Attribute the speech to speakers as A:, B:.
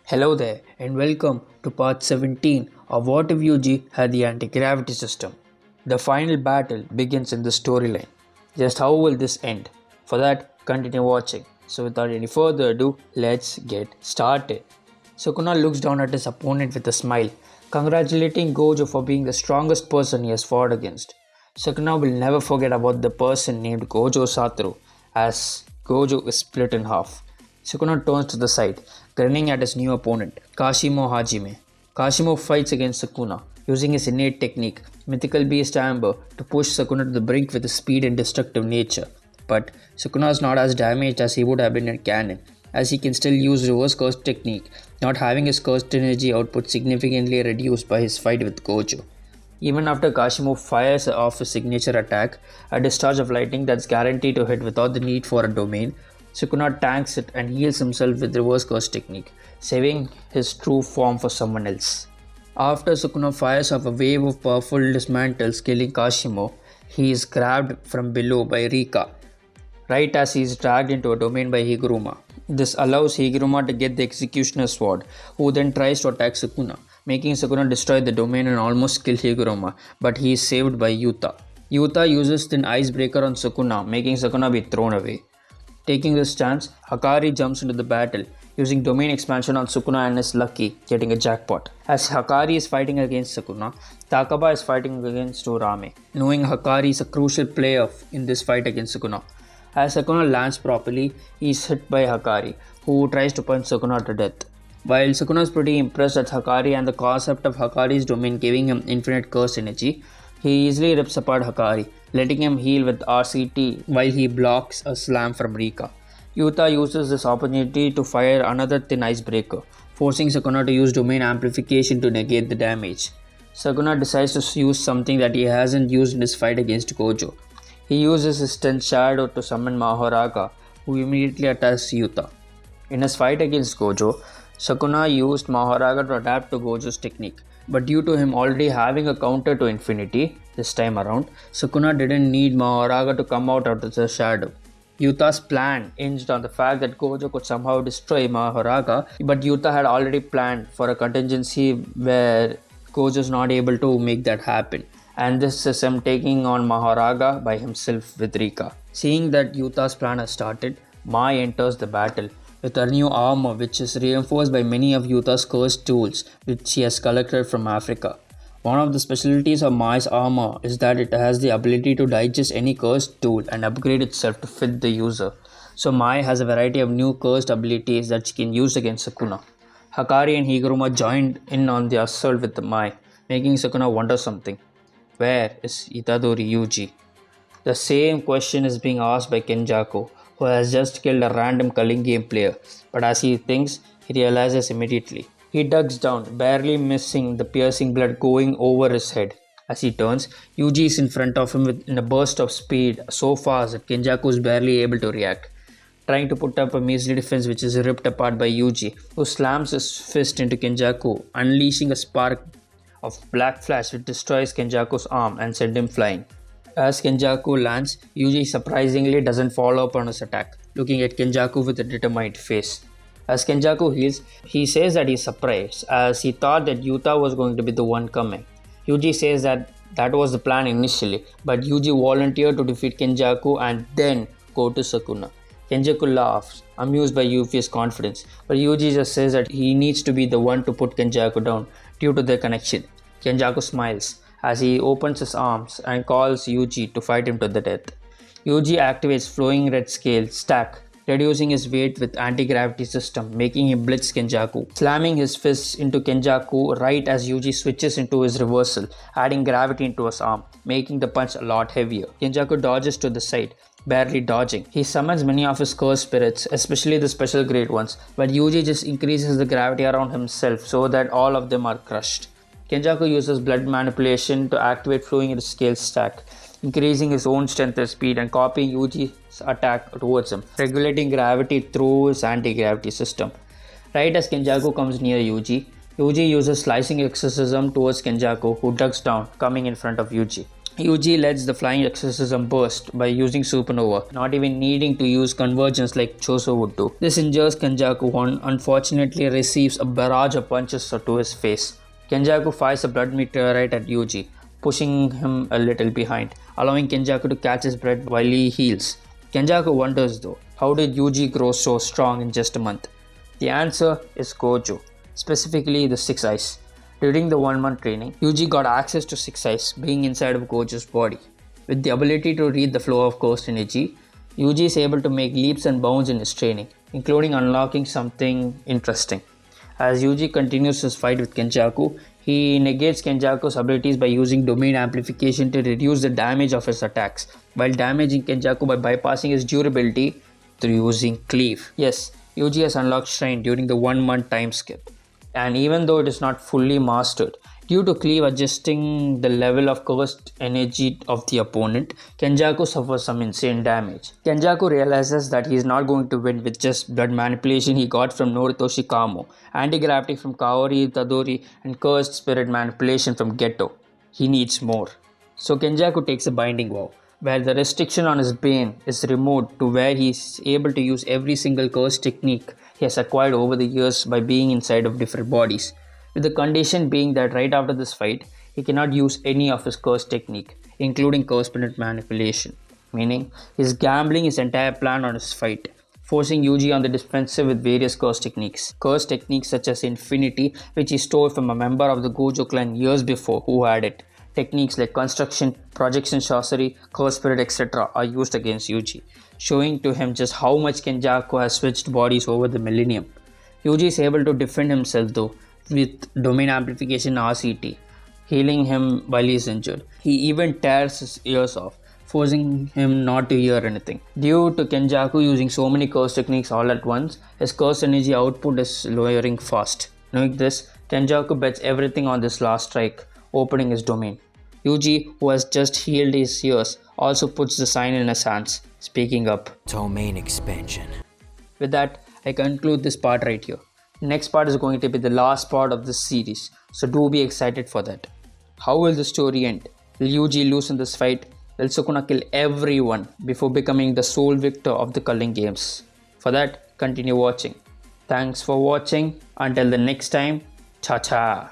A: Hello there and welcome to part 17 of What If Yuji had the anti-gravity system. The final battle begins in the storyline. Just how will this end? For that, continue watching. So without any further ado, let's get started. Sukuna looks down at his opponent with a smile, congratulating Gojo for being the strongest person he has fought against. Sukuna will never forget about the person named Gojo Satoru, as Gojo is split in half. Sukuna turns to the side, grinning at his new opponent, Kashimo Hajime. Kashimo fights against Sukuna, using his innate technique, Mythical Beast Amber, to push Sukuna to the brink with his speed and destructive nature. But Sukuna is not as damaged as he would have been in canon, as he can still use reverse curse technique, not having his cursed energy output significantly reduced by his fight with Gojo. Even after Kashimo fires off his signature attack, a discharge of lightning that's guaranteed to hit without the need for a domain, Sukuna tanks it and heals himself with reverse curse technique, saving his true form for someone else. After Sukuna fires off a wave of powerful dismantles killing Kashimo, he is grabbed from below by Rika, right as he is dragged into a domain by Higuruma. This allows Higuruma to get the Executioner's Sword, who then tries to attack Sukuna, making Sukuna destroy the domain and almost kill Higuruma, but he is saved by Yuta. Yuta uses the icebreaker on Sukuna, making Sukuna be thrown away. Taking this chance, Hakari jumps into the battle, using domain expansion on Sukuna and is lucky, getting a jackpot. As Hakari is fighting against Sukuna, Takaba is fighting against Urame, knowing Hakari is a crucial player in this fight against Sukuna. As Sukuna lands properly, he is hit by Hakari, who tries to punch Sukuna to death. While Sukuna is pretty impressed at Hakari and the concept of Hakari's domain giving him infinite curse energy, he easily rips apart Hakari, letting him heal with RCT while he blocks a slam from Rika. Yuta uses this opportunity to fire another thin icebreaker, forcing Sukuna to use domain amplification to negate the damage. Sukuna decides to use something that he hasn't used in his fight against Gojo. He uses his 10th shadow to summon Mahoraga, who immediately attacks Yuta. In his fight against Gojo, Sukuna used Mahoraga to adapt to Gojo's technique, but due to him already having a counter to infinity this time around, Sukuna didn't need Mahoraga to come out of the shadow. Yuta's plan hinged on the fact that Gojo could somehow destroy Mahoraga, but Yuta had already planned for a contingency where Gojo is not able to make that happen, and this is him taking on Mahoraga by himself with Rika. Seeing that Yuta's plan has started, Mai enters the battle with her new armor, which is reinforced by many of Yuta's cursed tools which she has collected from Africa. One of the specialties of Mai's armor is that it has the ability to digest any cursed tool and upgrade itself to fit the user. So Mai has a variety of new cursed abilities that she can use against Sukuna. Hakari and Higuruma joined in on the assault with Mai, making Sukuna wonder something. Where is Itadori Yuji? The same question is being asked by Kenjaku, who has just killed a random culling game player, but as he thinks, he realizes immediately. He ducks down, barely missing the piercing blood going over his head. As he turns, Yuji is in front of him in a burst of speed so fast that Kenjaku is barely able to react. Trying to put up a measly defense which is ripped apart by Yuji, who slams his fist into Kenjaku, unleashing a spark of black flash which destroys Kenjaku's arm and sends him flying. As Kenjaku lands, Yuji surprisingly doesn't follow up on his attack, looking at Kenjaku with a determined face. As Kenjaku heals, he says that he's surprised as he thought that Yuta was going to be the one coming. Yuji says that was the plan initially, but Yuji volunteered to defeat Kenjaku and then go to Sukuna. Kenjaku laughs, amused by Yuji's confidence, but Yuji just says that he needs to be the one to put Kenjaku down due to their connection. Kenjaku smiles as he opens his arms and calls Yuji to fight him to the death. Yuji activates flowing red scale stack, reducing his weight with anti-gravity system, making him blitz Kenjaku, slamming his fists into Kenjaku right as Yuji switches into his reversal, adding gravity into his arm, making the punch a lot heavier. Kenjaku dodges to the side, barely dodging. He summons many of his cursed spirits, especially the special great ones, but Yuji just increases the gravity around himself so that all of them are crushed. Kenjaku uses blood manipulation to activate flowing scale stack, increasing his own strength and speed and copying Yuji's attack towards him, regulating gravity through his anti-gravity system. Right as Kenjaku comes near Yuji, Yuji uses slicing exorcism towards Kenjaku, who ducks down, coming in front of Yuji. Yuji lets the flying exorcism burst by using supernova, not even needing to use convergence like Choso would do. This injures Kenjaku, who unfortunately receives a barrage of punches to his face. Kenjaku fires a blood meteorite at Yuji, pushing him a little behind, allowing Kenjaku to catch his breath while he heals. Kenjaku wonders though, how did Yuji grow so strong in just a month? The answer is Gojo, specifically the Six Eyes. During the 1 month training, Yuji got access to Six Eyes being inside of Gojo's body. With the ability to read the flow of ghost energy, Yuji is able to make leaps and bounds in his training, including unlocking something interesting. As Yuji continues his fight with Kenjaku, he negates Kenjaku's abilities by using domain amplification to reduce the damage of his attacks, while damaging Kenjaku by bypassing his durability through using Cleave. Yes, Yuji has unlocked Shrine during the 1 month time skip. And even though it is not fully mastered, due to Cleave adjusting the level of cursed energy of the opponent, Kenjaku suffers some insane damage. Kenjaku realizes that he is not going to win with just blood manipulation he got from Noritoshi Kamo, anti-gravity from Kaori Itadori, and cursed spirit manipulation from Geto. He needs more. So Kenjaku takes a binding vow, where the restriction on his bane is removed to where he is able to use every single curse technique he has acquired over the years by being inside of different bodies, with the condition being that right after this fight, he cannot use any of his curse technique, including curse spirit manipulation, meaning he's gambling his entire plan on his fight, forcing Yuji on the defensive with various curse techniques. Curse techniques such as Infinity, which he stole from a member of the Gojo clan years before who had it. Techniques like construction, projection sorcery, curse spirit, etc. are used against Yuji, showing to him just how much Kenjaku has switched bodies over the millennium. Yuji is able to defend himself though with domain amplification RCT, healing him while he is injured. He even tears his ears off, forcing him not to hear anything. Due to Kenjaku using so many curse techniques all at once, his curse energy output is lowering fast. Knowing this, Kenjaku bets everything on this last strike, opening his domain. Yuji, who has just healed his ears, also puts the sign in his hands, speaking up.
B: Domain expansion.
A: With that, I conclude this part right here. Next part is going to be the last part of this series, so do be excited for that. How will the story end? Will Yuji lose in this fight? Will Sukuna kill everyone before becoming the sole victor of the Culling Games? For that, continue watching. Thanks for watching. Until the next time, cha-cha.